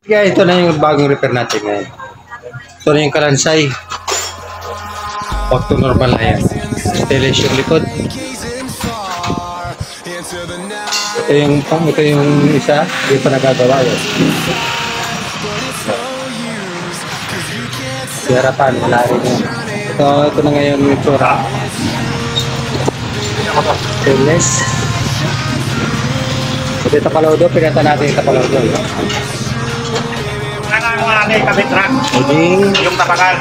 Kaya ito na yung bagong repair natin ngayon. Ito na yung kalansay. Back to normal na yan. Stainless yung likod. Ito yung isa, hindi pa nagagawa yun. Sa harapan, wala rin yun. Ito na ngayon yung tsura. Stainless. Ito yung tapalawdo, pinata natin yung tapalawdo. Yung tapakan.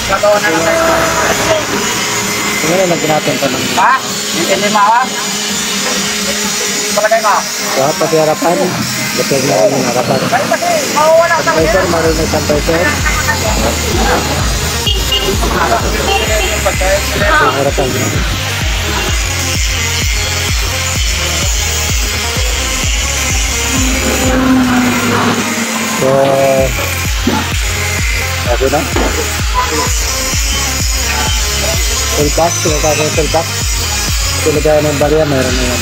Gagawa na lang tayo. Ngayon, lagyan natin ito ng... Ha? Hindi mo ha? Palagay mo? Pati harapan. Lagyan na rin yung harapan. Kasi, mawawala sa Sanitizer, maroon ng sanitizer. Yung harapan niya. So, bago na. Toolbox, tinatawag yung toolbox. Tulagayan ng barya, meron na yan.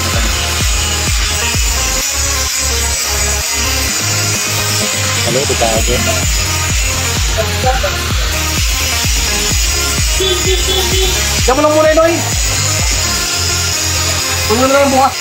Halo, di tago. Diyan mo lang muna, Inoy. Huwag mo na lang bukas.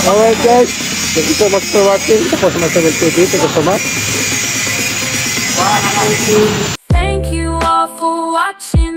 Alright guys, thank you so much for watching. Tapos Marcel TV, thank you so much. Thank you all for watching.